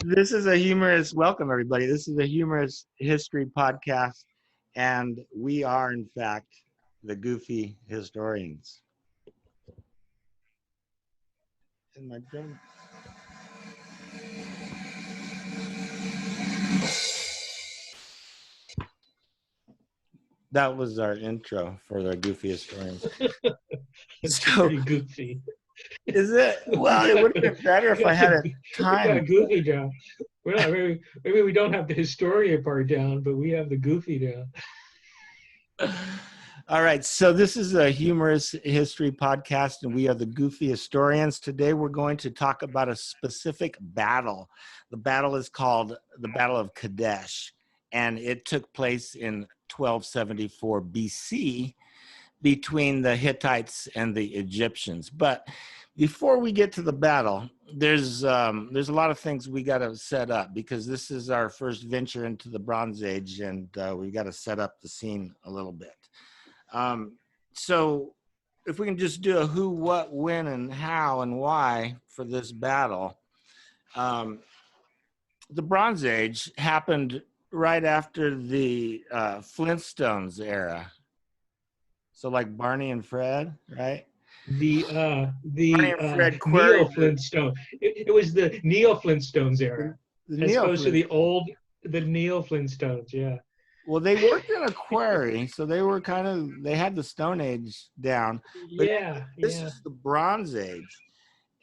This is a humorous welcome, everybody. This is a humorous history podcast, and we are, in fact, the goofy historians. In my brain. That was our intro for the goofy historians. It's pretty goofy. Is it? Well, it would have been better if I had a time. We got goofy down. We're not maybe we don't have the historian part down, but we have the goofy down. All right, so this is a humorous history podcast, and we are the goofy historians. Today we're going to talk about a specific battle. The battle is called the Battle of Kadesh, and it took place in 1274 BC between the Hittites and the Egyptians. But before we get to the battle, there's a lot of things we got to set up, because this is our first venture into the Bronze Age, and we got to set up the scene a little bit. So if we can just do a who, what, when, and how, and why for this battle. The Bronze Age happened right after the Flintstones era. So like Barney and Fred, right? The Neo Flintstone. It was the Neo Flintstones era, as opposed to the Neo Flintstones. Yeah. Well, they worked in a quarry, so they were they had the Stone Age down. But this is the Bronze Age,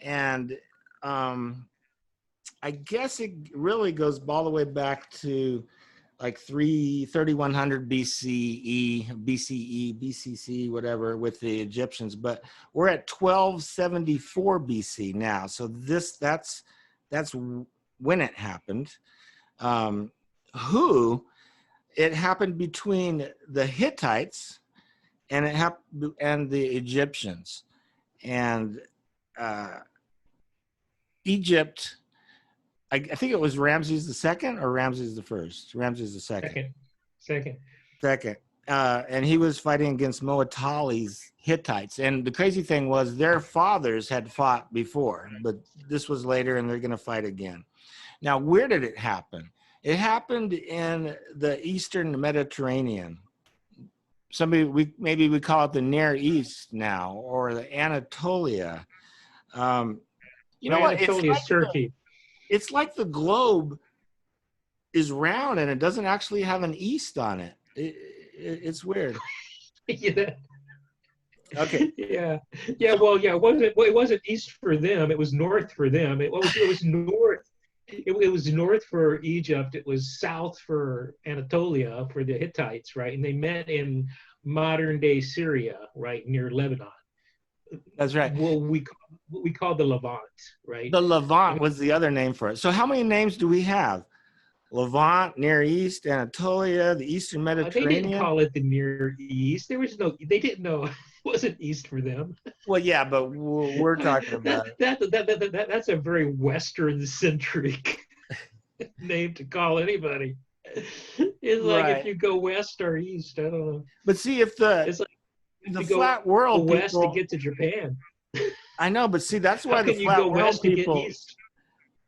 and I guess it really goes all the way back to like 3100 BCC, whatever, with the Egyptians. But we're at 1274 BC now, so that's when it happened. It happened between the Hittites and the Egyptians, and Egypt. I think it was Ramses II or Ramses I. Ramses II. Second. And he was fighting against Moatoli's Hittites. And the crazy thing was their fathers had fought before, but this was later, and they're going to fight again. Now, where did it happen? It happened in the Eastern Mediterranean. Maybe we call it the Near East now, or the Anatolia. You know what? It's Turkey. It's like the globe is round and it doesn't actually have an east on it. It's weird. Yeah. Okay. Yeah. Well, yeah. It wasn't east for them. It was north for them. It was north. It was north for Egypt. It was south for Anatolia, for the Hittites, right? And they met in modern day Syria, right, near Lebanon. That's right. Well, we call the Levant, right? The Levant was the other name for it. So how many names do we have? Levant, Near East, Anatolia, the Eastern Mediterranean. They didn't call it the Near East. They didn't know it wasn't East for them. Well, yeah, but we're talking about that's a very Western-centric name to call anybody. It's like if you go west or east, I don't know. But see, if the flat world west to get to Japan. I know, but see, that's why the flat world people.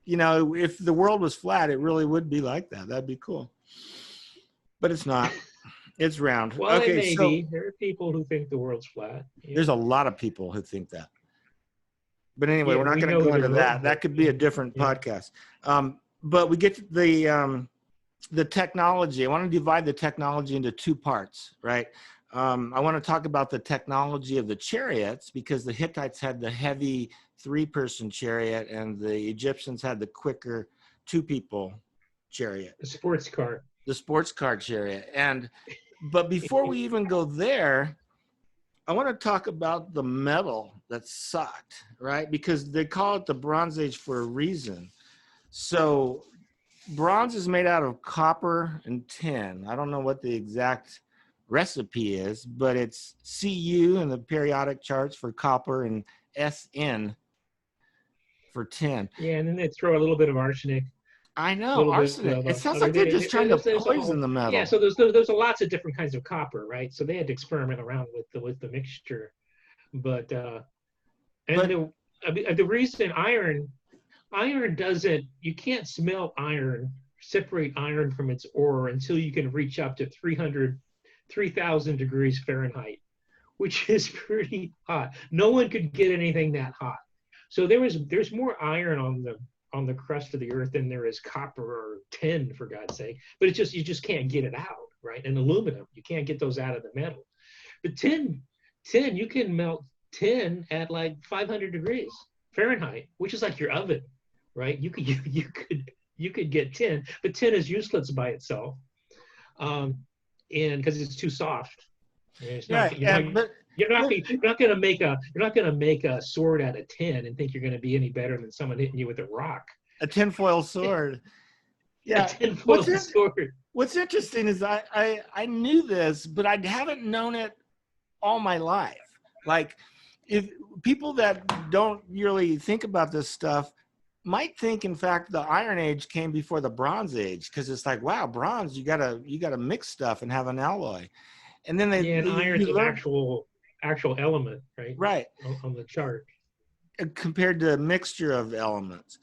You know, if the world was flat, it really would be like that. That'd be cool. But it's not. It's round. Well, okay, it may be. There are people who think the world's flat. Yeah. There's a lot of people who think that. But anyway, we're not going to go into that. That could be a different podcast. But we get to the technology. I want to divide the technology into two parts, right? I want to talk about the technology of the chariots, because the Hittites had the heavy 3-person chariot and the Egyptians had the quicker 2-people chariot. The sports car. The sports car chariot. But before we even go there, I want to talk about the metal that sucked, right? Because they call it the Bronze Age for a reason. So bronze is made out of copper and tin. I don't know what the exact recipe is, but it's Cu in the periodic charts for copper and Sn for tin. Yeah, and then they throw a little bit of arsenic. I know, arsenic. It sounds like they're just trying to poison the metal. Yeah, so there's lots of different kinds of copper, right? So they had to experiment around with the mixture, but the reason iron iron doesn't, you can't smelt iron, separate iron from its ore until you can reach up to 3,000 degrees Fahrenheit, which is pretty hot. No one could get anything that hot. So there's more iron on the crust of the earth than there is copper or tin, for God's sake. But it's just, you just can't get it out, right? And aluminum, you can't get those out of the metal. But tin, you can melt tin at like 500 degrees Fahrenheit, which is like your oven, right? You could get tin, but tin is useless by itself, and because it's too soft. It's not, you're not going to make a sword out of tin and think you're going to be any better than someone hitting you with a rock. A tinfoil sword. Yeah. A tinfoil sword. What's interesting is I knew this, but I haven't known it all my life. Like, if people that don't really think about this stuff might think, in fact, the Iron Age came before the Bronze Age, because it's like, wow, bronze, you gotta mix stuff and have an alloy. And then iron's an actual element, right? Right. On the chart. Compared to a mixture of elements.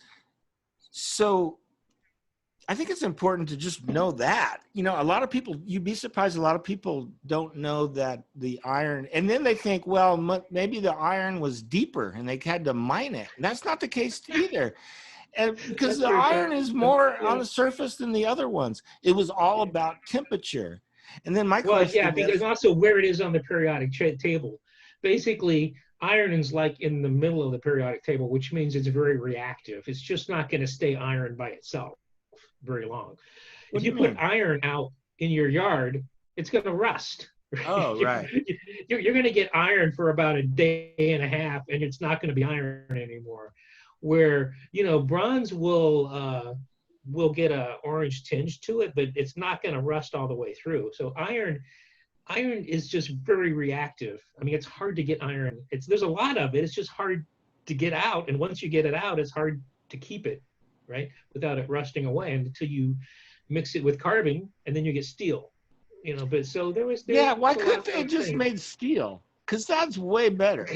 So I think it's important to just know that. You know, a lot of people, you'd be surprised, a lot of people don't know that the iron, and then they think, well, maybe the iron was deeper and they had to mine it. And that's not the case either. And because the iron is more on the surface than the other ones. It was all about temperature. And then my question because also where it is on the periodic table. Basically, iron is like in the middle of the periodic table, which means it's very reactive. It's just not going to stay iron by itself very long. If you put iron out in your yard, it's going to rust. Oh, right. You're going to get iron for about a day and a half, and it's not going to be iron anymore. Where, you know, bronze will get a orange tinge to it, but it's not going to rust all the way through. So iron is just very reactive. I mean, it's hard to get iron. There's a lot of it. It's just hard to get out, and once you get it out, it's hard to keep it, right, without it rusting away until you mix it with carbon, and then you get steel. You know, but so why couldn't they just made steel? Because that's way better.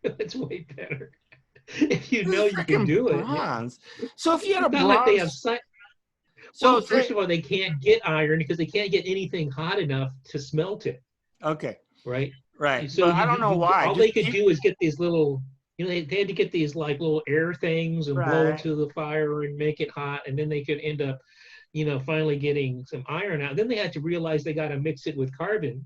It's way better. If you know you can do bronze. It. So if you had a bronze, like they have so first of all, they can't get iron because they can't get anything hot enough to smelt it. Okay. Right. Right. So I don't know why. All they could do is get these little, you know, they had to get these like little air things and blow into the fire and make it hot, and then they could end up, you know, finally getting some iron out. Then they had to realize they got to mix it with carbon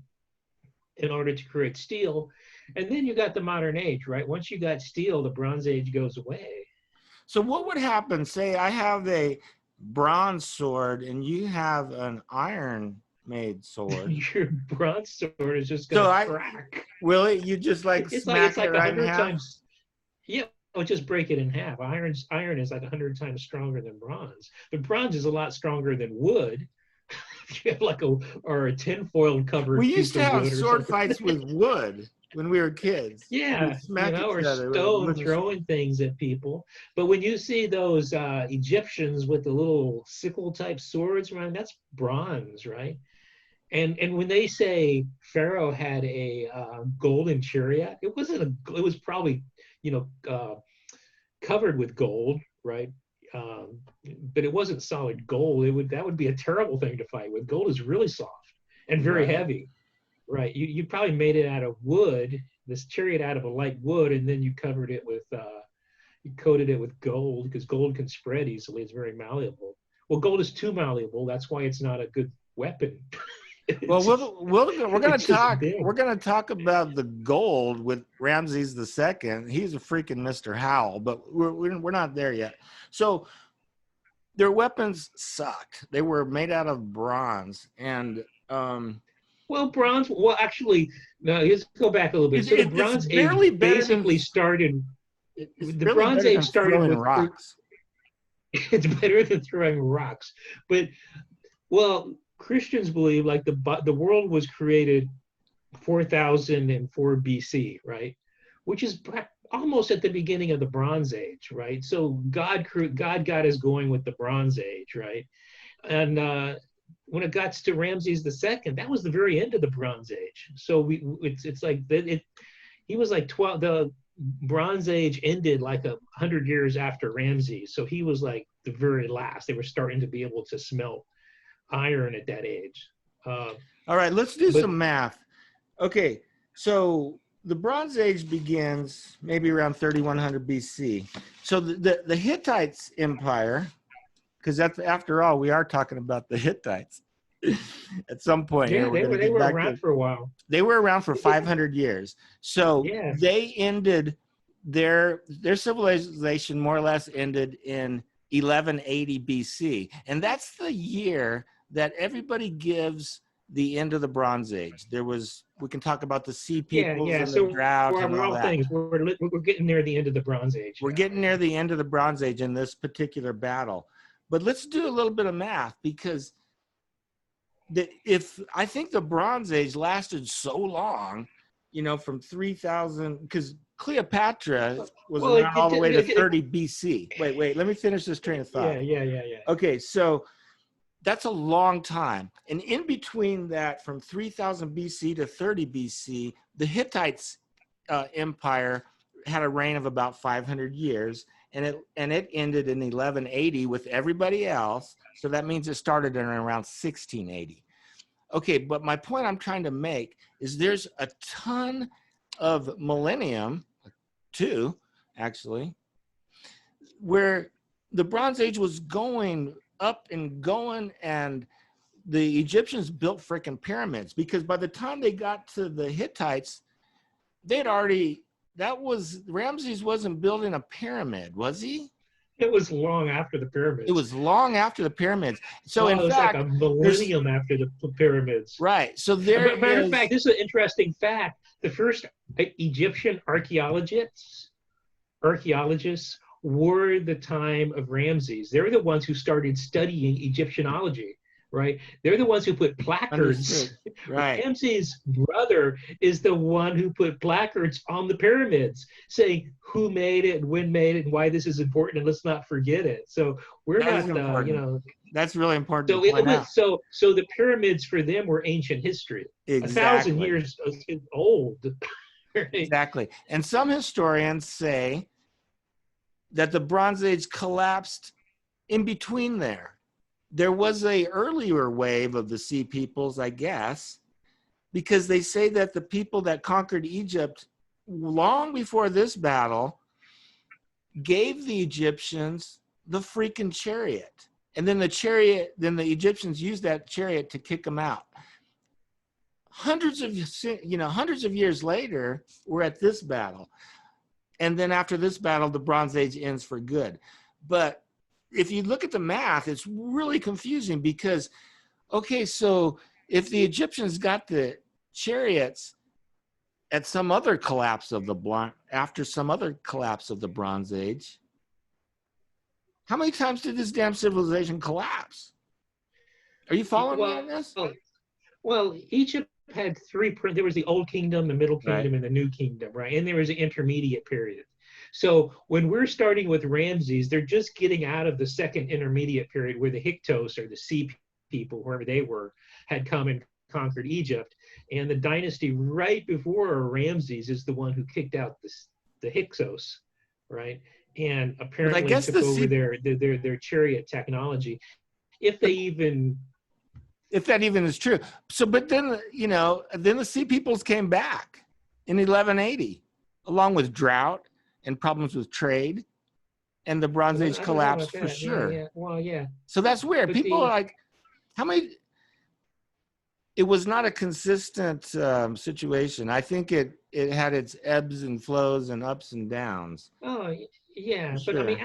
in order to create steel. And then you got the modern age, right? Once you got steel, the Bronze Age goes away. So what would happen? Say I have a bronze sword and you have an iron made sword. Your bronze sword is just going to crack. Will it? You just like smack it right in half? Times. Yeah, I'll just break it in half. Iron is like 100 times stronger than bronze. But bronze is a lot stronger than wood. If you have like a tinfoil covered. We used to have sword fights with wood when we were kids. Yeah, or stone throwing things at people. But when you see those Egyptians with the little sickle type swords, right, that's bronze, right? And when they say Pharaoh had a golden chariot, it was probably, you know, covered with gold, right? But it wasn't solid gold. That would be a terrible thing to fight with. Gold is really soft and very heavy. Right, you probably made it out of wood, this chariot out of a light wood, and then you covered it with, you coated it with gold, because gold can spread easily. It's very malleable. Well, gold is too malleable. That's why it's not a good weapon. Well, we're going to talk about the gold with Ramses II. He's a freaking Mr. Howell, but we're not there yet. So their weapons sucked. They were made out of bronze, and well, bronze. Well, actually, no. Let's go back a little bit. So the Bronze Age basically started. The Bronze Age started with rocks. It's better than throwing rocks, but well, Christians believe like the world was created 4004 BC, right? Which is almost at the beginning of the Bronze Age, right? So God got us going with the Bronze Age, right? And when it got to Ramses II, that was the very end of the Bronze Age. So it's like he was like 12. Bronze Age ended like 100 years after Ramses, so he was like the very last. They were starting to be able to smelt iron at that age. All right, let's do But some math. Okay, so the Bronze Age begins maybe around 3100 BC. So the Hittites Empire, because that's, after all, we are talking about the Hittites. At some point here, yeah, we're going to they get were back around to. for a while. They were around for 500 years. So Yeah, they ended their civilization more or less ended in 1180 BC, and that's the year that everybody gives the end of the Bronze Age. There was, we can talk about the sea yeah, peoples yeah. and the So drought and we're all all that. things. We're getting near the end of the Bronze Age. We're Now, getting right? near the end of the Bronze Age in this particular battle. But let's do a little bit of math, because if I think the Bronze Age lasted so long, from 3000, because Cleopatra was Well, around all the way to 30 BC. Wait, let me finish this train of thought. yeah. Okay, so that's a long time. And in between that, from 3000 BC to 30 BC, the Hittites empire had a reign of about 500 years, and it ended in 1180 with everybody else. So that means it started in around 1680. Okay, but my point I'm trying to make is there's a ton of millennium, two actually, where the Bronze Age was going up and going, and the Egyptians built freaking pyramids, because by the time they got to the Hittites, they'd already, Ramses wasn't building a pyramid, was he? It was long after the It pyramids. was long after the pyramids. So in Oh, it was like a fact, there's, millennium after the pyramids. right. So there But matter of is, fact, this is an interesting fact. The first Egyptian archaeologists were the time of Ramses. They're the ones who started studying Egyptianology, right? They're the ones who put placards. understood. Right. Ramses' brother is the one who put placards on the pyramids saying who made it, when made it, and why this is important, and let's not forget it. So we're That is not, important. That's really important so to it point out. was so the pyramids for them were ancient history, 1,000 Exactly. years old. Right? Exactly. And some historians say that the Bronze Age collapsed in between there. There was a earlier wave of the Sea Peoples, I guess, because they say that the people that conquered Egypt long before this battle gave the Egyptians the freaking chariot. And then the Egyptians used that chariot to kick them out. Hundreds of years later, we're at this battle. And then after this battle, the Bronze Age ends for good. But if you look at the math, it's really confusing, because, okay, so if the Egyptians got the chariots at some other collapse of after some other collapse of the Bronze Age, how many times did this damn civilization collapse? Are you following me on this? Well, Egypt had three. There was the Old Kingdom, the Middle Kingdom, Right. and the New Kingdom, right? And there was an intermediate period. So when we're starting with Ramses, they're just getting out of the second intermediate period where the Hyksos, or the Sea people, wherever they were, had come and conquered Egypt. And the dynasty right before Ramses is the one who kicked out the Hyksos, right? And apparently took over their chariot technology, if that even is true. So, but then, then the Sea Peoples came back in 1180, along with drought and problems with trade, and the Bronze Age collapsed for sure. Yeah. Well, yeah. So that's weird. But People are like, how many? It was not a consistent situation. I think it had its ebbs and flows and ups and downs. Oh, yeah. Sure. But I mean,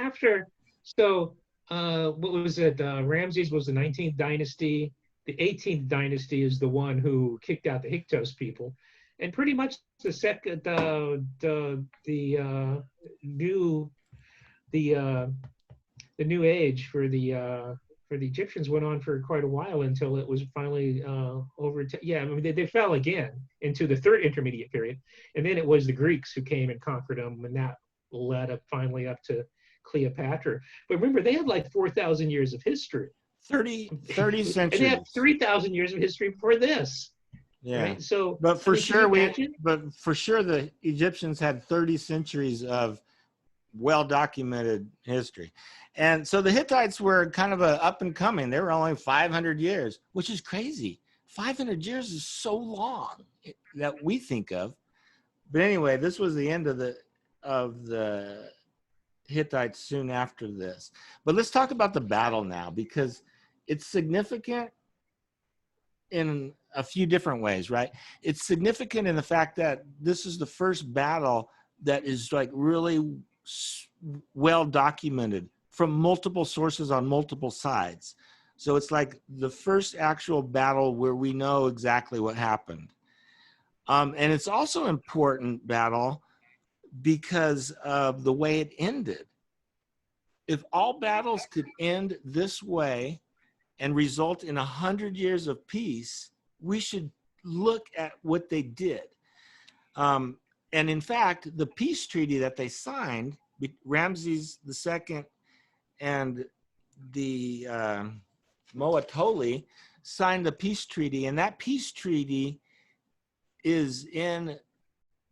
what was it? Ramses was the 19th dynasty. The 18th dynasty is the one who kicked out the Hyksos people, and pretty much the second the new age for the Egyptians went on for quite a while until it was finally over. I mean, they fell again into the third intermediate period, and then it was the Greeks who came and conquered them, and that led up finally up to Cleopatra. But remember, they had like 4,000 years of history. 30 centuries. And they had 3,000 years of history before this. Yeah. right? So, But I for mean, can you sure imagine? the Egyptians had 30 centuries of well documented history. And so the Hittites were kind of a up and coming. They were only 500 years, which is crazy. 500 years is so long that we think of. But anyway, this was the end of the Hittites soon after this. But let's talk about the battle now, because it's significant in a few different ways, right? It's significant in the fact that this is the first battle that is like really well documented from multiple sources on multiple sides. So it's like the first actual battle where we know exactly what happened. And it's also important battle because of the way it ended. If all battles could end this way and result in 100 years of peace, we should look at what they did. And in fact, the peace treaty that they signed, Ramses II and the Moatoli signed the peace treaty, and that peace treaty is in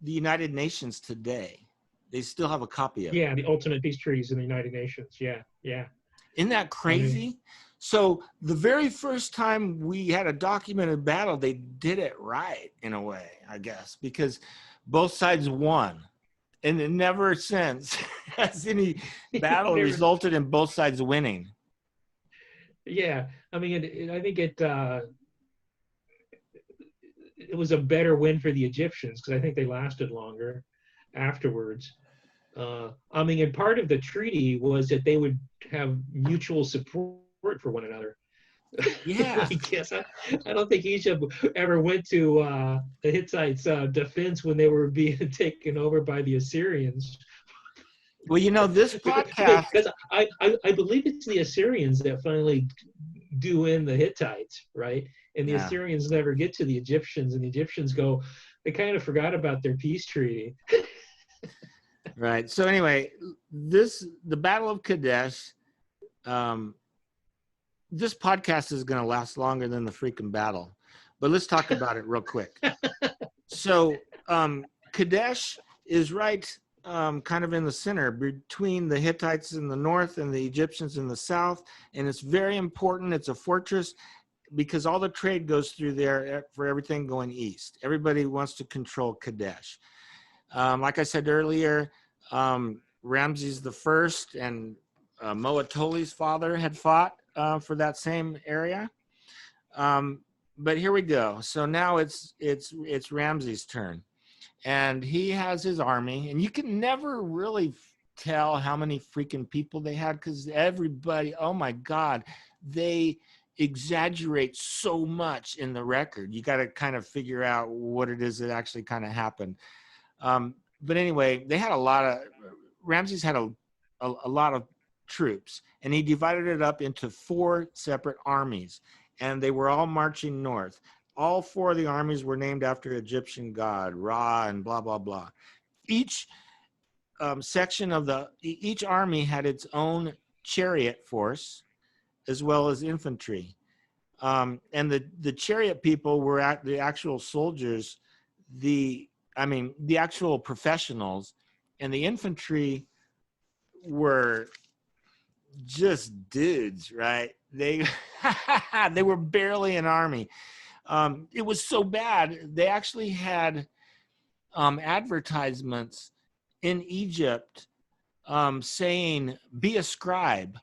the United Nations today. They still have a copy of it. Yeah, the ultimate peace treaties in the United Nations. Yeah, yeah. Isn't that I crazy? mean, So the very first time we had a documented battle, they did it right in a way, I guess, because both sides won. And it never since has any battle never, resulted in both sides winning. yeah. I mean, I think it was a better win for the Egyptians because I think they lasted longer afterwards. I mean, and part of the treaty was that they would have mutual support for one another. Yeah. I guess I don't think Egypt ever went to the Hittites' defense when they were being taken over by the Assyrians. Well, you know, this podcast, Because I believe it's the Assyrians that finally do in the Hittites, right? And the yeah, Assyrians never get to the Egyptians, and the Egyptians go, they kind of forgot about their peace treaty. right. So anyway, the Battle of Kadesh, this podcast is going to last longer than the freaking battle, but let's talk about it real quick. So Kadesh is right kind of in the center between the Hittites in the north and the Egyptians in the south. And it's very important. It's a fortress because all the trade goes through there for everything going east. Everybody wants to control Kadesh. Like I said earlier, Ramses I and Moatoli's father had fought for that same area. But here we go. So now it's Ramses' turn. And he has his army, and you can never really tell how many freaking people they had because everybody, oh my God, they exaggerate so much in the record. You got to kind of figure out what it is that actually kind of happened. But anyway, they had Ramses had a lot of troops, and he divided it up into 4 separate armies, and they were all marching north. All 4 of the armies were named after Egyptian god, Ra, and blah, blah, blah. Each section of each army had its own chariot force as well as infantry. And the chariot people were the actual soldiers, the actual professionals, and the infantry were just dudes, right? They they were barely an army. It was so bad, they actually had advertisements in Egypt saying, be a scribe,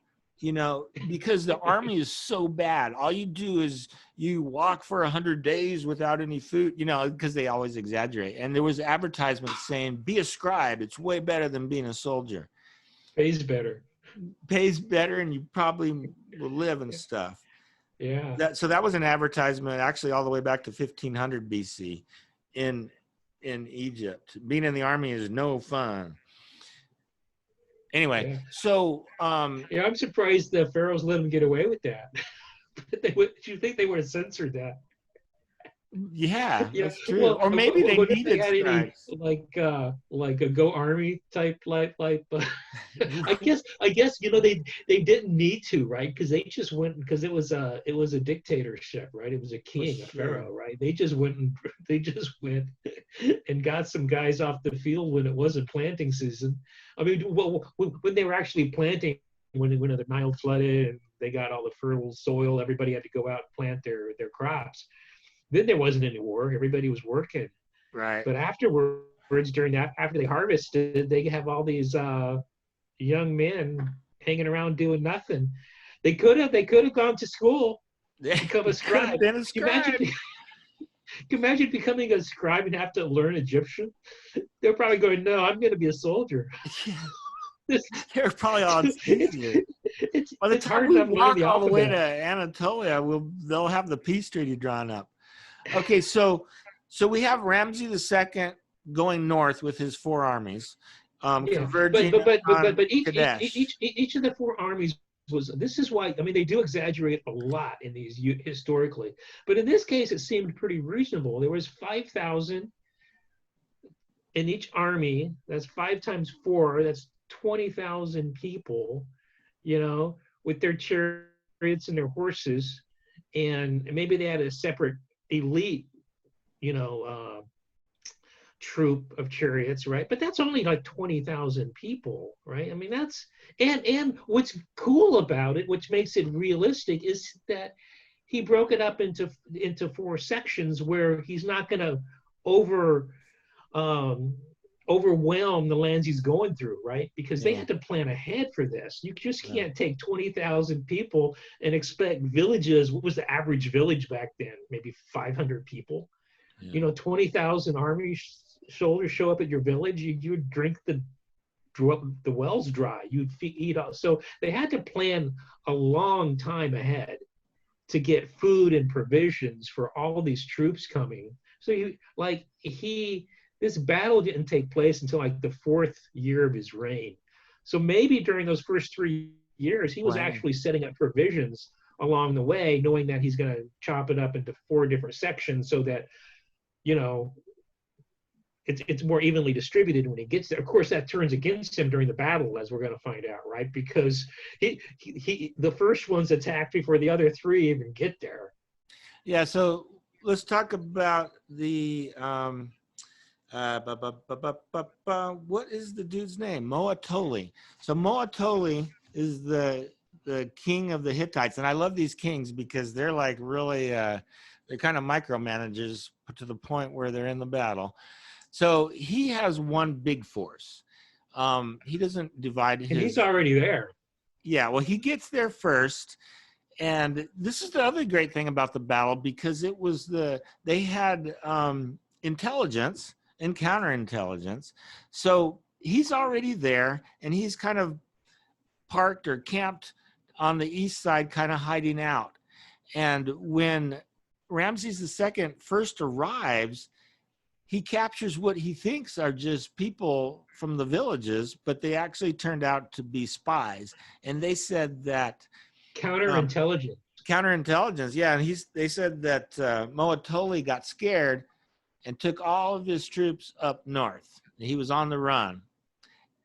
because the army is so bad. All you do is you walk for 100 days without any food, because they always exaggerate. And there was advertisements saying, be a scribe. It's way better than being a soldier. Pays better. Pays better, and you probably will live and stuff. Yeah. So that was an advertisement actually all the way back to 1500 BC in Egypt. Being in the army is no fun. Anyway, Yeah. so Yeah, I'm surprised the Pharaohs let them get away with that. You think they would have censored that? Yeah, Yeah. that's true. Well, Or maybe they wonder if they needed had any scribes. like a Go Army type like. I guess they didn't need to, right? Because they just went because it was a dictatorship, right? It was a For king, a sure. pharaoh, right? They just went and they just went and got some guys off the field when it wasn't planting season. I mean, well, when they were actually planting, when the Nile flooded and they got all the fertile soil, everybody had to go out and plant their crops. Then there wasn't any war. Everybody was working. Right. But afterwards, after they harvested, they have all these young men hanging around doing nothing. They could have gone to school, become a It could have scribe. been a Can you imagine? scribe. Can you imagine becoming a scribe and have to learn Egyptian? They're probably going, "No, I'm going to be a soldier." Yeah, it's, they're probably all easier. it's By the it's time hard we enough learning walk the all the way to alphabet. Anatolia, they'll have the peace treaty drawn up. Okay, so we have Ramses II going north with his four armies, Yeah, but converging but but but but, on but each, each Kadesh. each each of the four armies was. This is why, I mean, they do exaggerate a lot in these historically, but in this case it seemed pretty reasonable. There was 5,000 in each army. That's 5 times 4. That's 20,000 people. With their chariots and their horses, and maybe they had a separate elite. You know. Troop of chariots, right? But that's only like 20,000 people, right? I mean, that's and what's cool about it, which makes it realistic, is that he broke it up into four sections where he's not going to over um, overwhelm the lands he's going through, right? Because they Yeah, had to plan ahead for this. You just yeah, can't take 20,000 people and expect villages. What was the average village back then? Maybe 500 people. yeah. 20,000 army soldiers show up at your village, you would drink the wells dry. You'd eat all. So they had to plan a long time ahead to get food and provisions for all these troops coming. So this battle didn't take place until like the 4th year of his reign. So maybe during those first 3 years, he was Planning. actually setting up provisions along the way, knowing that he's going to chop it up into 4 different sections so that you know it's more evenly distributed when he gets there. Of course, that turns against him during the battle, as we're going to find out, right? Because the first one's attacked before the other three even get there. Yeah, so let's talk about the what is the dude's name? Moatoli. So Moatoli is the king of the Hittites, and I love these kings because they're like really they're kind of micromanagers to the point where they're in the battle. So he has one big force. He doesn't divide And he's his. already there. Yeah, well, he gets there first, and this is the other great thing about the battle because they had intelligence and counterintelligence. So he's already there, and he's kind of parked or camped on the east side, kind of hiding out. And when Ramses II first arrives, he captures what he thinks are just people from the villages, but they actually turned out to be spies. And they said that Counterintelligence. counterintelligence, yeah. And they said that Moatoli got scared and took all of his troops up north. He was on the run.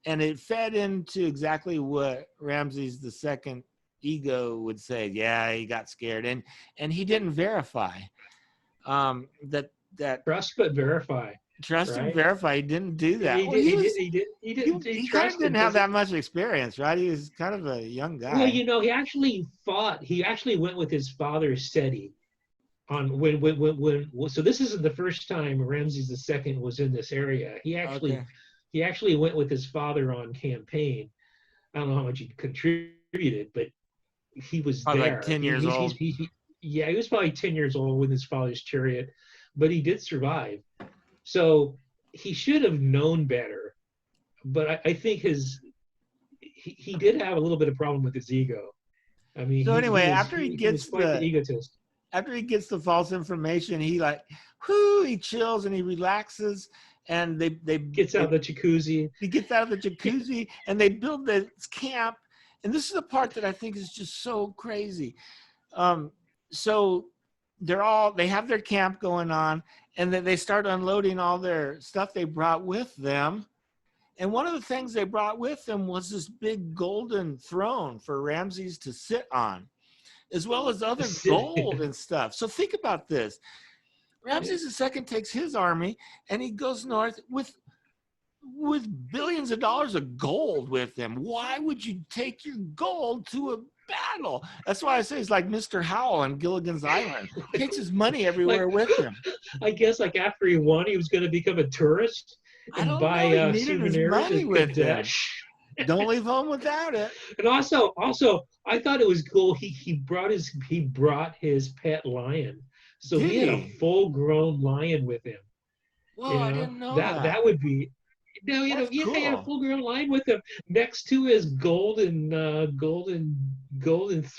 And it fed into exactly what Ramses II ego would say. Yeah, he got scared. And he didn't verify that Trust but verify. trust and Right? verify. He didn't do that. He Well, did. He didn't. He he kind of trusted didn't have because that much experience, right? He was kind of a young well, guy. he actually fought. He actually went with his father Seti on when. So this isn't the first time Ramses II was in this area. Okay. He actually went with his father on campaign. I don't know how much he contributed, but he was Probably like there. 10 years old. Yeah, he was probably 10 years old with his father's chariot, but he did survive. So he should have known better. But I think he did have a little bit of problem with his ego. I mean, So anyway, he was quite the egotist. after he gets the false information, he chills and he relaxes, and Gets out of the jacuzzi. he gets out of the jacuzzi and they build this camp. And this is the part that I think is just so crazy. So they have their camp going on, and then they start unloading all their stuff they brought with them. And one of the things they brought with them was this big golden throne for Ramses to sit on, as well as other gold and stuff. So think about this. Ramses II takes his army and he goes north with billions of dollars of gold with him. Why would you take your gold to a battle? That's why I say it's like Mr. Howell on Gilligan's Island. He takes his money everywhere with him. I guess like after he won, he was going to become a tourist and buy souvenirs money with Kadesh. Don't leave home without it. And also, I thought it was cool. He brought his pet lion, so he had a full-grown lion with him. Whoa, I didn't know that would be. No, he had a full-grown lion with him next to his golden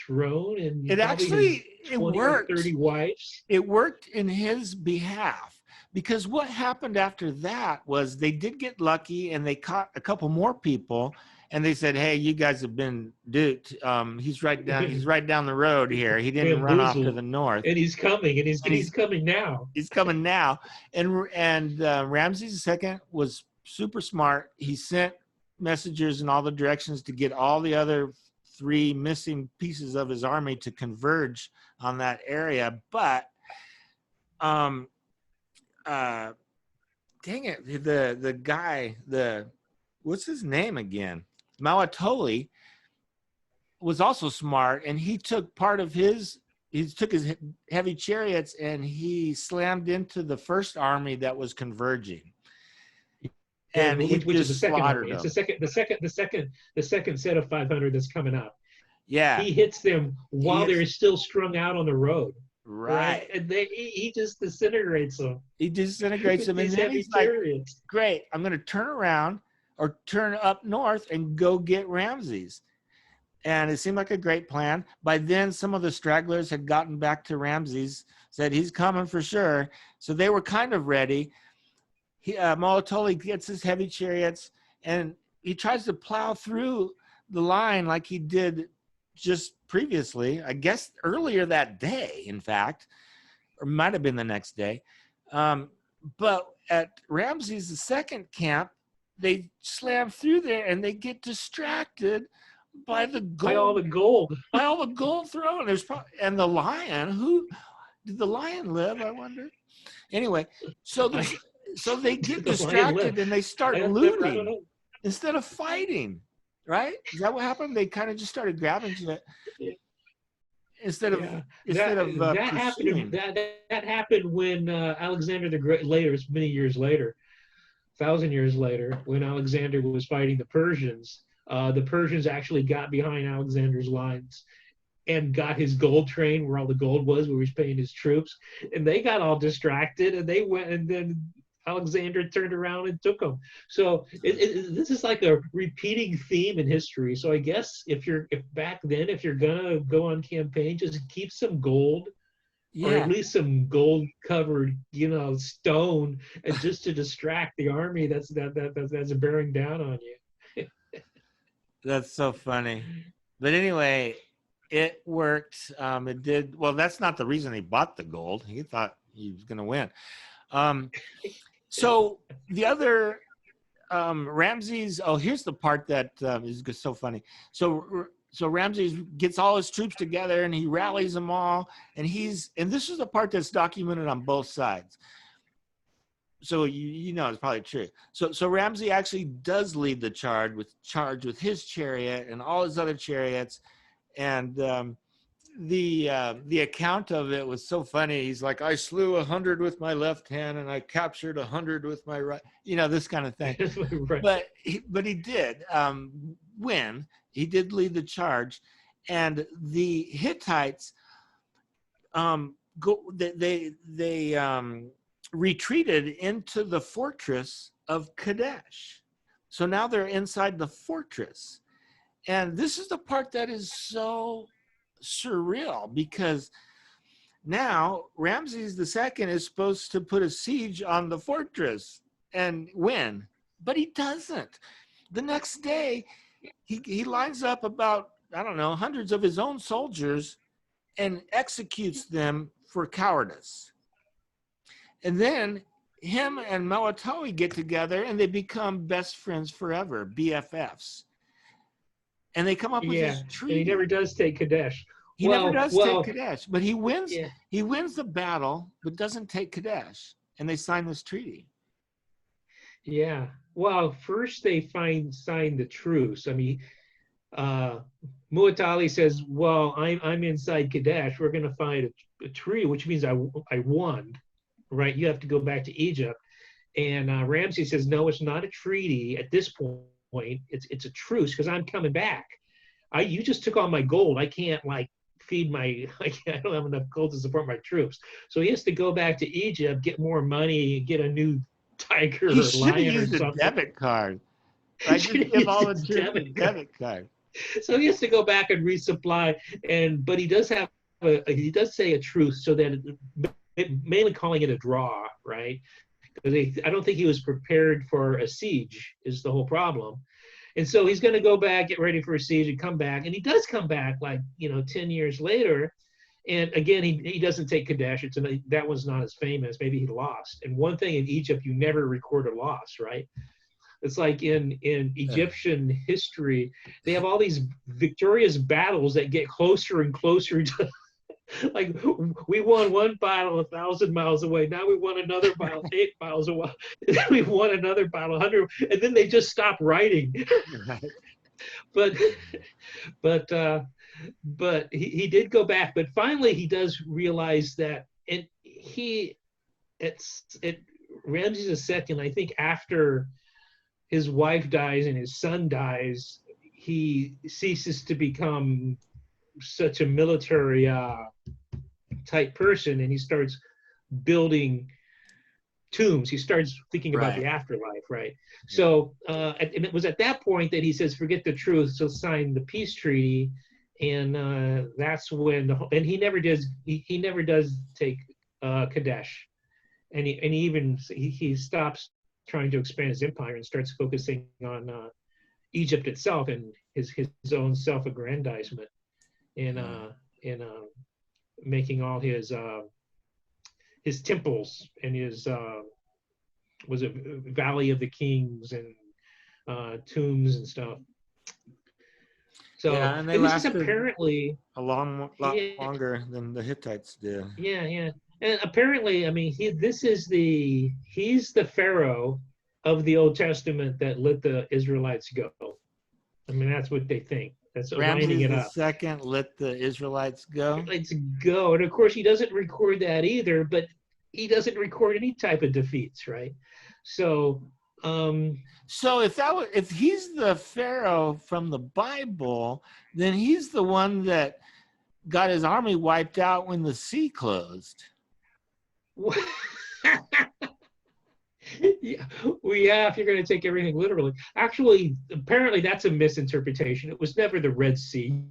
throne, and it worked. 30 wives. It worked in his behalf. Because what happened after that was they did get lucky and they caught a couple more people and they said, hey, you guys have been duped. He's right down the road here. He didn't run off to the north. And he's coming, and he's coming now. He's coming now. And Ramses II was super smart. He sent messengers in all the directions to get all the other 3 missing pieces of his army to converge on that area. But dang it, the guy, what's his name again? Moatoli was also smart, and he took his heavy chariots and he slammed into the first army that was converging. And which is the second army. It's the second set of 500 that's coming up. Yeah. He hits them while they're still strung out on the road. Right. And he just disintegrates them. He disintegrates them. And then he's like, great, I'm going to turn around or turn up north and go get Ramses. And it seemed like a great plan. By then, some of the stragglers had gotten back to Ramses, said he's coming for sure. So they were kind of ready. Moatoli gets his heavy chariots and he tries to plow through the line like he did just previously, I guess earlier that day, in fact, or might have been the next day. But at Ramses II camp, they slam through there and they get distracted by the gold. By all the gold. By all the gold thrown. And the lion, did the lion live, I wonder? Anyway, so they get distracted and they start looting instead of fighting. Right? Is that what happened? They kind of just started grabbing it instead of that happened when Alexander the Great later, it's many years later, 1,000 years later, when Alexander was fighting the Persians. The Persians actually got behind Alexander's lines and got his gold train where all the gold was, where he was paying his troops, and they got all distracted and they went, and then Alexander turned around and took them. So this is like a repeating theme in history. So I guess if back then, if you're gonna go on campaign, just keep some gold, or at least some gold covered, stone, and just to distract the army that's bearing down on you. That's so funny. But anyway, it worked. It did. Well, that's not the reason he bought the gold. He thought he was gonna win. So the other Ramses, here's the part that is so funny. So Ramses gets all his troops together and he rallies them all, and this is the part that's documented on both sides. So it's probably true. So Ramses actually does lead the charge with his chariot and all his other chariots, and the account of it was so funny. He's like, I slew 100 with my left hand and I captured 100 with my right, this kind of thing. Right. But he did win. He did lead the charge, and the Hittites retreated into the fortress of Kadesh. So now they're inside the fortress, and this is the part that is so surreal, because now Ramses II is supposed to put a siege on the fortress and win, but he doesn't. The next day, he lines up about, hundreds of his own soldiers and executes them for cowardice. And then him and Moatoli get together and they become best friends forever, BFFs. And they come up with Yeah, this and he treaty. never does take Kadesh. He never does take Well, Kadesh, but he wins. yeah, He wins the battle, but doesn't take Kadesh. And they sign this treaty. yeah. Well, first they sign the truce. I mean, Moatoli says, "Well, I'm inside Kadesh. We're going to find a treaty, which means I won, right? You have to go back to Egypt." And Ramses says, "No, it's not a treaty at this point. It's a truce because I'm coming back. You just took all my gold. I can't like feed my. I don't have enough gold to support my troops. So he has to go back to Egypt, get more money, get a new tiger He or should have lion or used a something. debit card. Like, just give all the troops a debit card. So he has to go back and resupply. But he does have he does say a truce, so that mainly calling it a draw, right? Because I don't think he was prepared for a siege is the whole problem. And so he's going to go back, get ready for a siege, and come back. And he does come back, like 10 years later. And again, he doesn't take Kadesh. That one's not as famous. Maybe he lost. And one thing in Egypt, you never record a loss, right? It's like in Egyptian history, they have all these victorious battles that get closer and closer to. Like, we won one battle 1,000 miles away. Now we won another battle 8 miles away. We won another battle 100, and then they just stop writing. Right. But he did go back. But finally, he does realize that Ramses II. I think after his wife dies and his son dies, he ceases to become such a military type person, and he starts building tombs. He starts thinking about the afterlife, right? Yeah. So and it was at that point that he says, forget the truth, so sign the peace treaty. And that's when and he never does take Kadesh, and he stops trying to expand his empire and starts focusing on Egypt itself and his own self-aggrandizement in making all his temples and his was it Valley of the Kings and tombs and stuff. So yeah, and they this is lasted apparently a lot longer than the Hittites did. Yeah, yeah. And apparently, I mean, he's the Pharaoh of the Old Testament that let the Israelites go. I mean, that's what they think. That's lining it up. Ramses II let the Israelites go. Let's go. And of course, he doesn't record that either, but he doesn't record any type of defeats, right? So, so if he's the Pharaoh from the Bible, then he's the one that got his army wiped out when the sea closed. Yeah, well, yeah, if you're going to take everything literally. Actually, apparently that's a misinterpretation. It was never the Red Sea.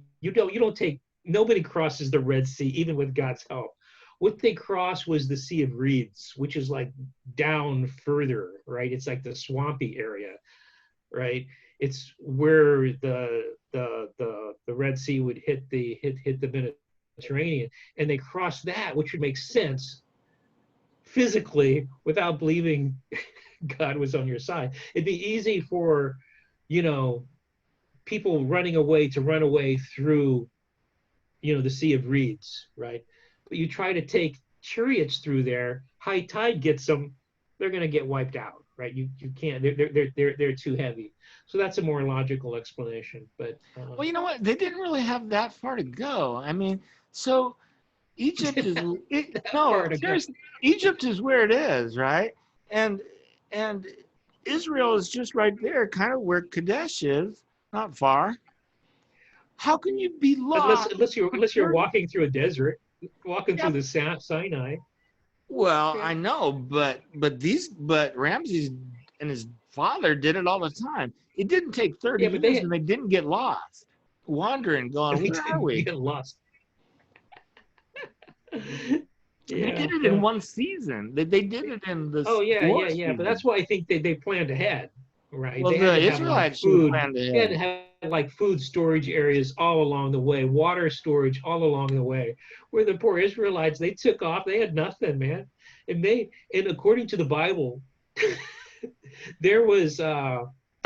Nobody crosses the Red Sea, even with God's help. What they crossed was the Sea of Reeds, which is like down further, right? It's like the swampy area, right? It's where the Red Sea would hit the Mediterranean, and they crossed that, which would make sense physically without believing God was on your side. It'd be easy for, people running away to run away through, the Sea of Reeds, right? But you try to take chariots through there, high tide gets them, they're going to get wiped out, right? You can't. They're too heavy. So that's a more logical explanation. But well, you know what? They didn't really have that far to go. I mean, so Egypt is seriously, Egypt is where it is, right? And Israel is just right there, kind of where Kadesh is, not far. How can you be lost? Unless you're walking through a desert, through the Sinai. Well, I know, but Ramses and his father did it all the time. It didn't take 30 years, and they didn't get lost, wandering, going, where are we? Get lost. They did it in one season. They did it in the yeah. But that's why I think they planned ahead, right? Well, they the Israelites planned ahead. They had to like food storage areas all along the way, water storage all along the way, where the poor Israelites, they took off, they had nothing, man. And according to the Bible, there was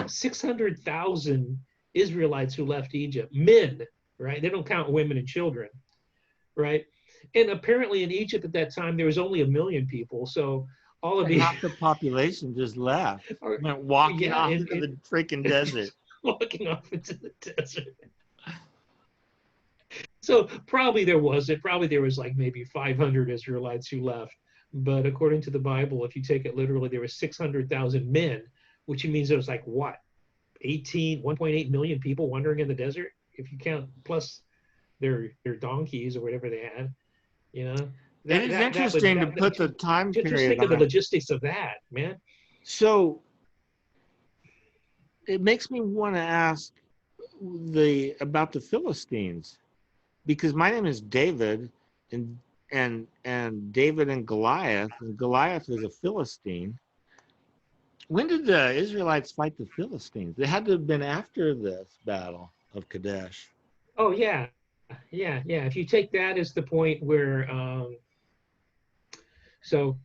600,000 Israelites who left Egypt, men, right? They don't count women and children, right? And apparently in Egypt at that time, there was only 1 million people. So all of these, half the population just left, went walking off into the freaking desert. Walking off into the desert. So probably there was like maybe 500 Israelites who left. But according to the Bible, if you take it literally, there were 600,000 men, which means there was like what, 1.8 million people wandering in the desert, if you count plus their donkeys or whatever they had, you know. It is interesting to put the time period. Just think of the logistics of that, man. So it makes me want to ask about the Philistines, because my name is David, and David and Goliath is a Philistine. When did the Israelites fight the Philistines? They had to have been after this Battle of Kadesh. Oh yeah. If you take that as the point where, so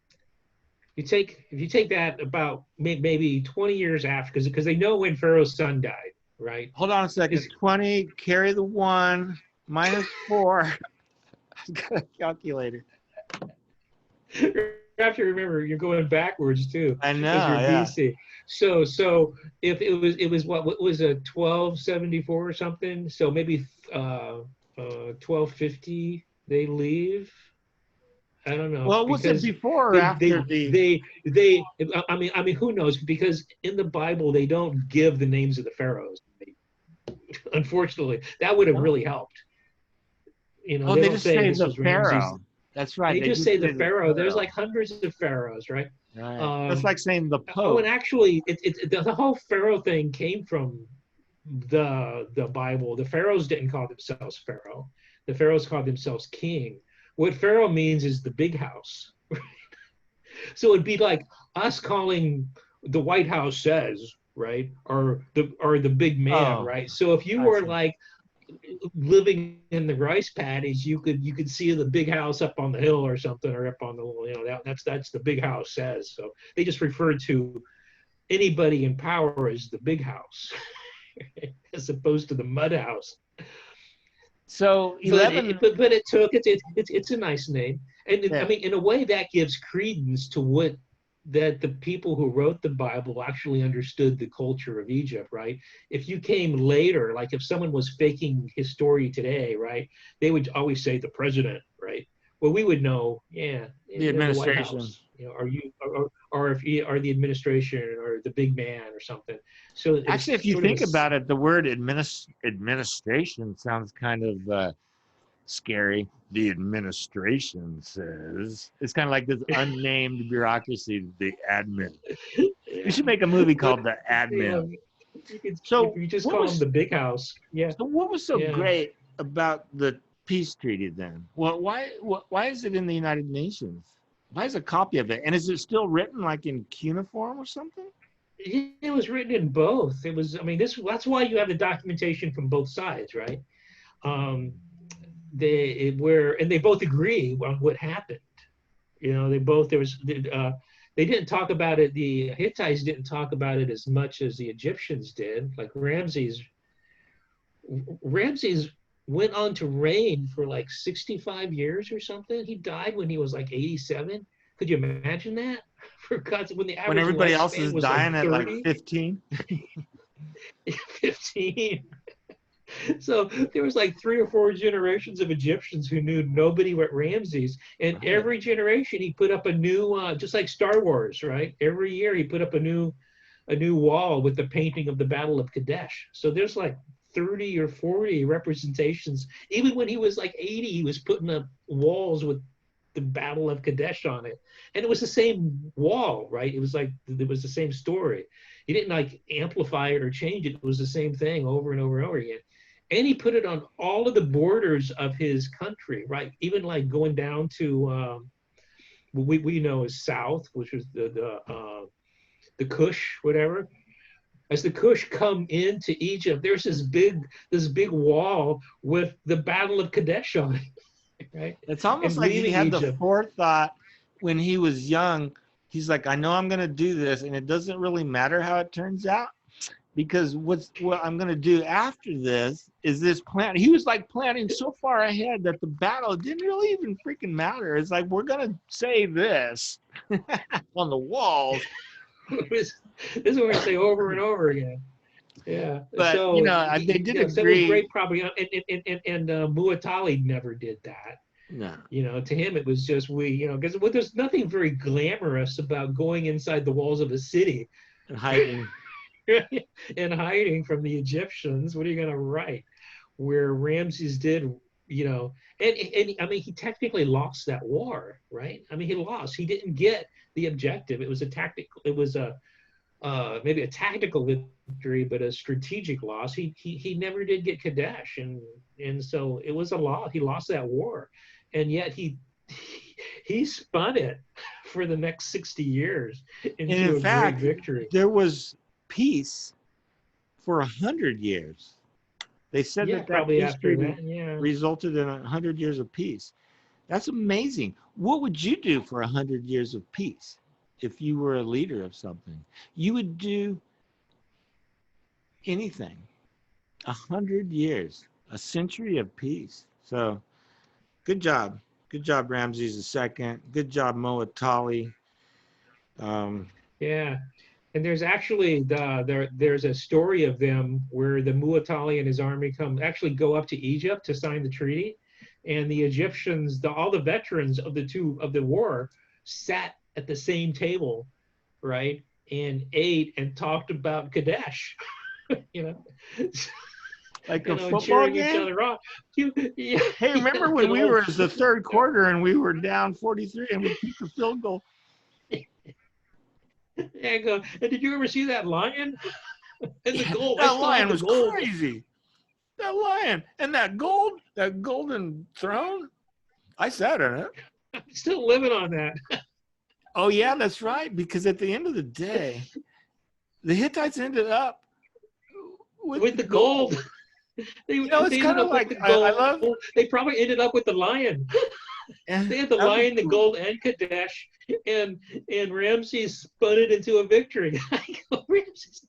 if you take that about maybe 20 years after, because they know when Pharaoh's son died, right? Hold on a second. 20, carry the 1, -4. I've got a calculator. You have to remember you're going backwards too. I know. You're BC. So if it was what was a 1274 or something? So maybe 1250 they leave. I don't know. Well, was it before or after I mean, who knows? Because in the Bible they don't give the names of the pharaohs. Unfortunately, that would have really helped. You know, they just say the Pharaoh. That's right. They just say the Pharaoh. There's like hundreds of pharaohs, right? Right. That's like saying the Pope. Oh, and actually, the whole Pharaoh thing came from the Bible. The pharaohs didn't call themselves Pharaoh. The pharaohs called themselves king. What Pharaoh means is the big house. Right? So it'd be like us calling the White House says, right, or the big man, right? So if you were like living in the rice paddies, you could see the big house up on the hill or something, or up on the, you know, that's the big house says. So they just referred to anybody in power as the big house as opposed to the mud house. So 11, but it's a nice name, and I mean, in a way that gives credence to what that the people who wrote the Bible actually understood the culture of Egypt, right? If you came later, like if someone was faking his story today, right, they would always say the president, right? Well, we would know, the administration. You know, or if the administration or the big man or something. So actually, if you think about it, the word administration sounds kind of scary. The administration says it's kind of like this unnamed bureaucracy, the admin. You should make a movie called The Admin. So you just call them the big house. Yeah. So what was so great about the peace treaty then? Well, why is it in the United Nations? Why is a copy of it? And is it still written like in cuneiform or something? It was written in both. It was, I mean, that's why you have the documentation from both sides, right? They both agree on what happened. You know, they didn't talk about it. The Hittites didn't talk about it as much as the Egyptians did. Like Ramses went on to reign for like 65 years or something. He died when he was like 87. Could you imagine that? For God's, when everybody else is dying at like 15. 15. So there was like 3 or 4 generations of Egyptians who knew nobody but Ramses, and every generation he put up a new, just like Star Wars, right? Every year he put up a new wall with the painting of the Battle of Kadesh. So there's like 30 or 40 representations. Even when he was like 80, he was putting up walls with the Battle of Kadesh on it, and it was the same wall, right? It was like it was the same story. He didn't like amplify it or change it. It was the same thing over and over and over again. And he put it on all of the borders of his country, right? Even like going down to what we know as South, which was the Kush, whatever. as the Cush come into Egypt, there's this big wall with the Battle of Kadesh on it, right? It's almost And like he leaving had the Egypt. forethought when he was young. He's like, I know I'm going to do this, and it doesn't really matter how it turns out, because what I'm going to do after this is this plan. He was like planning so far ahead that the battle didn't really even freaking matter. It's like, we're going to say this on the walls. This is what we say over and over again. Yeah. But, you So, know, they did yes, that was agree. great propaganda. And Moatoli never did that. No. You know, to him, it was just because there's nothing very glamorous about going inside the walls of a city Hiding. and hiding from the Egyptians. What are you going to write? Where Ramses did, and I mean, he technically lost that war, right? I mean, he lost. He didn't get the objective. It was a tactical. It was a maybe a tactical victory, but a strategic loss. He never did get Kadesh, and so it was a loss. He lost that war, and yet he spun it for the next 60 years into a fact, great victory. There was peace for 100 years. They said that probably after history that, resulted in 100 years of peace. That's amazing. What would you do for 100 years of peace if you were a leader of something? You would do anything. 100 years, a century of peace. So good job. Good job, Ramses II. Good job, Moatoli. Yeah. And there's actually there's a story of them where the Mu'atali and his army go up to Egypt to sign the treaty, and the Egyptians, all the veterans of the war, sat at the same table, right, and ate and talked about Kadesh, like a football cheering game? each other on. Hey, remember when we were in the third quarter and we were down 43 and we kicked the field goal? And did you ever see that lion? And the gold. That lion was crazy. That lion and that golden throne. I sat in it. I'm still living on that. Oh yeah, that's right. Because at the end of the day, the Hittites ended up with the gold. It's kind of like I love. They probably ended up with the lion. They had the lion, the gold, and Kadesh, and Ramses spun it into a victory. Ramses,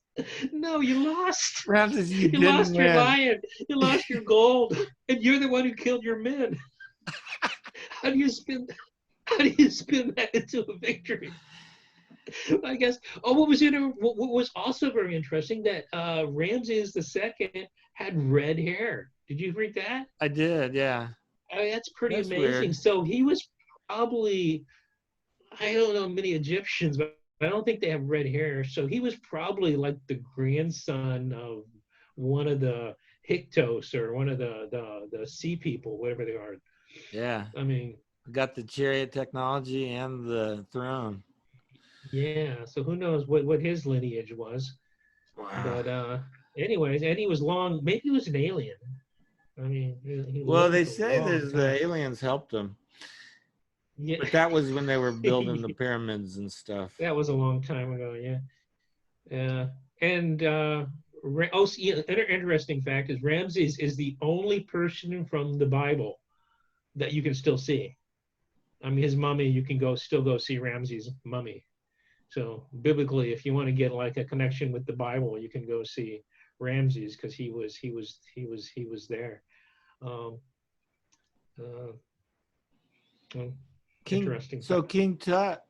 no, you lost. Ramses, you lost win. Your lion. You lost your gold, and you're the one who killed your men. How do you spin that into a victory? I guess. Oh, what was also very interesting that Ramses II had red hair. Did you read that? I did, yeah. I mean, that's pretty amazing. Weird. So he was probably, I don't know many Egyptians, but I don't think they have red hair. So he was probably like the grandson of one of the Hyksos or one of the sea people, whatever they are. Yeah. I mean, got the chariot technology and the throne. Yeah. So who knows what his lineage was? Wow. But anyways, and he was long. Maybe he was an alien. I mean, they say that the aliens helped him. Yeah. But that was when they were building the pyramids and stuff. That was a long time ago, yeah. And interesting fact is Ramses is the only person from the Bible that you can still see. I mean, his mummy, you can still go see Ramses' mummy. So biblically, if you want to get like a connection with the Bible, you can go see Ramses because he was there. Interesting. So King Tut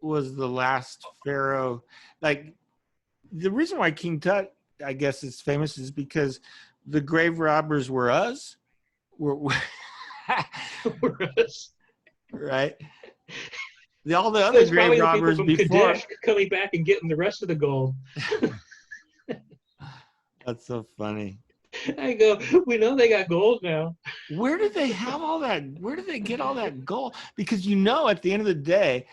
was the last pharaoh. Like the reason why King Tut, I guess, is famous is because the grave robbers were us. Were us, right? All the other grave robbers before Kadesh coming back and getting the rest of the gold. That's so funny. I go, we know they got gold now. Where did they have all that? Where did they get all that gold? Because at the end of the day,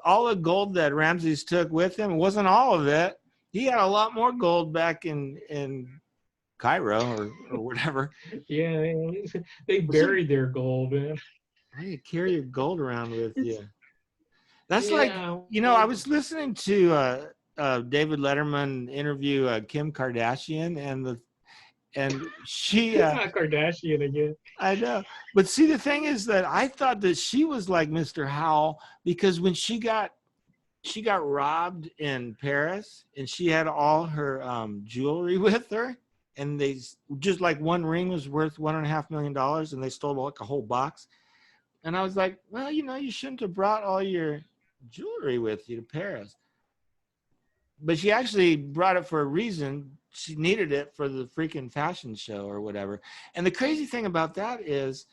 all the gold that Ramses took with him, it wasn't all of it. He had a lot more gold back in Cairo or whatever. Yeah, they buried their gold, man. How do you carry your gold around with you? That's like, I was listening to David Letterman interview Kim Kardashian, and she Not Kardashian again. I know. But see, the thing is that I thought that she was like Mr. Howell, because when she got robbed in Paris, and she had all her jewelry with her, and they just like one ring was worth $1.5 million, and they stole like a whole box. And I was like, well, you shouldn't have brought all your jewelry with you to Paris. But she actually brought it for a reason. She needed it for the freaking fashion show or whatever. And the crazy thing about that is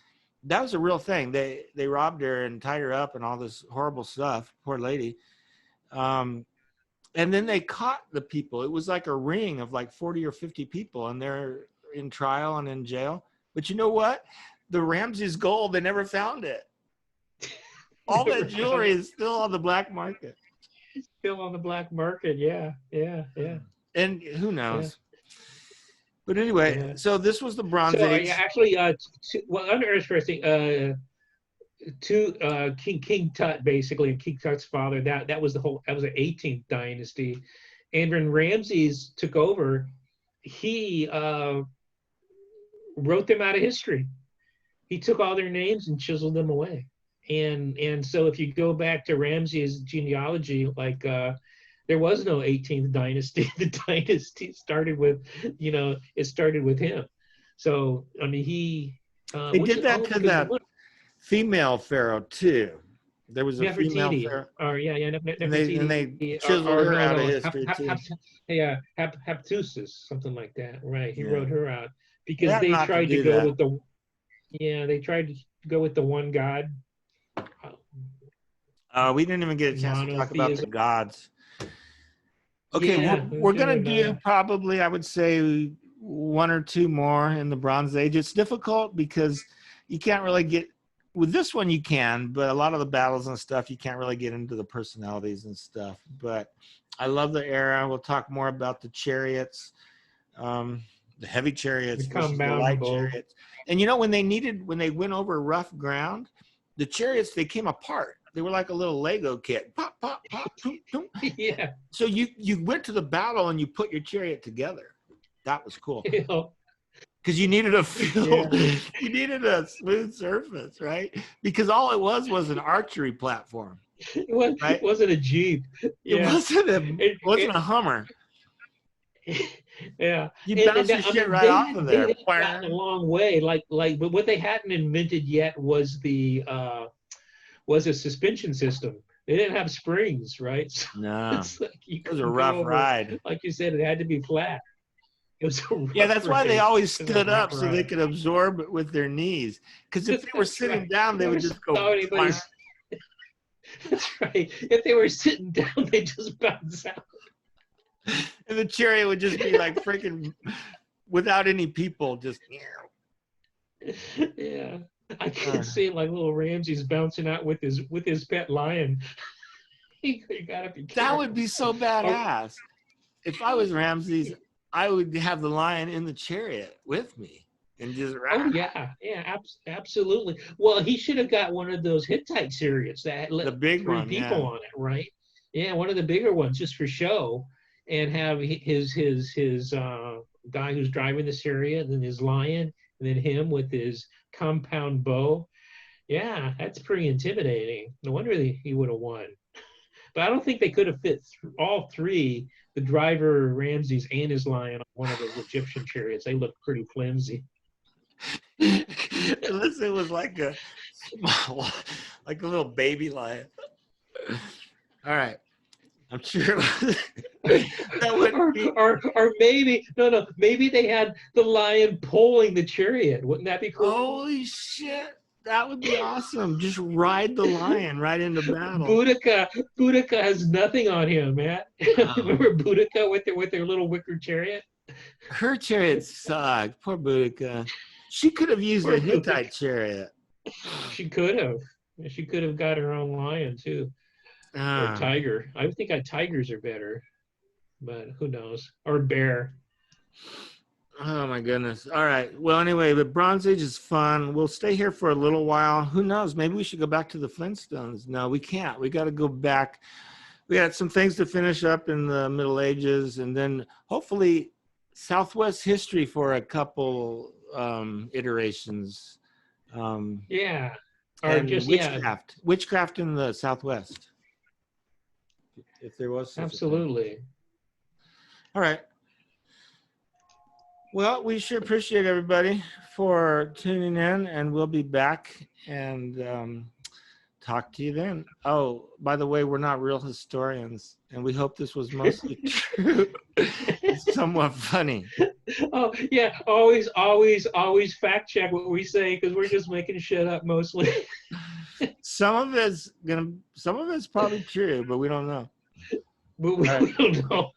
that was a real thing. They robbed her and tied her up and all this horrible stuff. Poor lady. And then they caught the people. It was like a ring of like 40 or 50 people, and they're in trial and in jail. But you know what? The Ramses gold, they never found it. All that jewelry is still on the black market. Still on the black market, yeah. And who knows? Yeah. But anyway, so this was the Bronze Age. Actually, interesting. King Tut, basically, and King Tut's father. That was the 18th dynasty, and when Ramses took over, he wrote them out of history. He took all their names and chiseled them away. And so if you go back to Ramses' genealogy, like there was no 18th dynasty. The dynasty started with, it started with him. So I mean, they did that to that female pharaoh too. There was a female pharaoh. Or Nefertiti. And they chiseled her out of history too. Hephaestus, something like that. Right. He wrote her out because they tried to go with the. Yeah, they tried to go with the one god. We didn't even get a chance to talk about the gods. Okay, we're going to do probably, I would say, one or two more in the Bronze Age. It's difficult because you can't really get, with this one you can, but a lot of the battles and stuff, you can't really get into the personalities and stuff. But I love the era. We'll talk more about the chariots, the heavy chariots versus the light chariots. And when they went over rough ground, the chariots, they came apart. They were like a little Lego kit. Pop, pop, pop, boom, boom. Yeah. So you went to the battle and you put your chariot together. That was cool. Because you needed a field. Yeah. You needed a smooth surface, right? Because all it was an archery platform. It wasn't a Jeep. It wasn't a Hummer. Yeah, you bounced your shit right off of there. They had gotten a long way. But what they hadn't invented yet was a suspension system. They didn't have springs, right? So no, it was a rough ride. Like you said, it had to be flat. It was that's why they always stood up so they could absorb it with their knees. Because if they were sitting down, they would just go. That's right. If they were sitting down, they just bounce out. And the chariot would just be like freaking without any people, just. Yeah, I can see like little Ramses bouncing out with his pet lion. You gotta be careful. That would be so badass. If I was Ramses, I would have the lion in the chariot with me and just. Oh yeah, absolutely. Well, he should have got one of those Hittite chariots that had the big three one, people on it, right? Yeah, one of the bigger ones just for show. And have his guy who's driving the chariot, and then his lion, and then him with his compound bow. Yeah, that's pretty intimidating. No wonder he would have won. But I don't think they could have fit all three, the driver, Ramses, and his lion, on one of those Egyptian chariots. They look pretty flimsy. Unless it was like a little baby lion. All right. I'm sure that would be... or maybe they had the lion pulling the chariot. Wouldn't that be cool? Holy shit, that would be awesome. Just ride the lion right into battle. Boudica has nothing on him, man. Remember Boudica with their little wicker chariot? Her chariot sucked. Poor Boudica. She could have used a Hittite chariot. She could have. She could have got her own lion too. Or tiger. I think tigers are better, but who knows? Or bear. Oh my goodness. All right. Well, anyway, the Bronze Age is fun. We'll stay here for a little while. Who knows? Maybe we should go back to the Flintstones. No, we can't. We got to go back We got some things to finish up in the Middle Ages, and then hopefully Southwest history for a couple iterations. Yeah. Or And just, yeah, witchcraft in the Southwest, if there was such a thing. absolutely. All right. Well, we sure appreciate everybody for tuning in, and we'll be back and talk to you then. Oh, by the way, we're not real historians, and we hope this was mostly true, somewhat funny. Oh yeah, always fact check what we say because we're just making shit up mostly. Some of it's probably true, but we don't know. But we Right. don't know.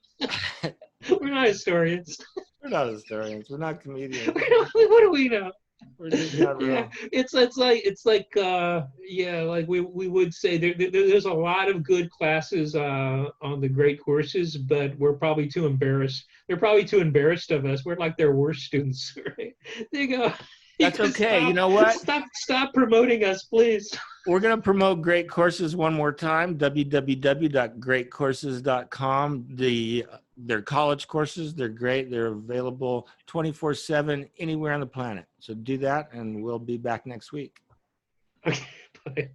We're not historians. We're not historians. We're not comedians. What do we know? We're just not real. Yeah, it's like yeah, like we would say there's a lot of good classes on the great courses, but we're probably too embarrassed. They're probably too embarrassed of us. We're like their worst students, right? They go. That's okay. You know what? Stop promoting us, please. We're going to promote Great Courses one more time, www.greatcourses.com. They're college courses. They're great. They're available 24/7 anywhere on the planet. So do that, and we'll be back next week. Okay, bye.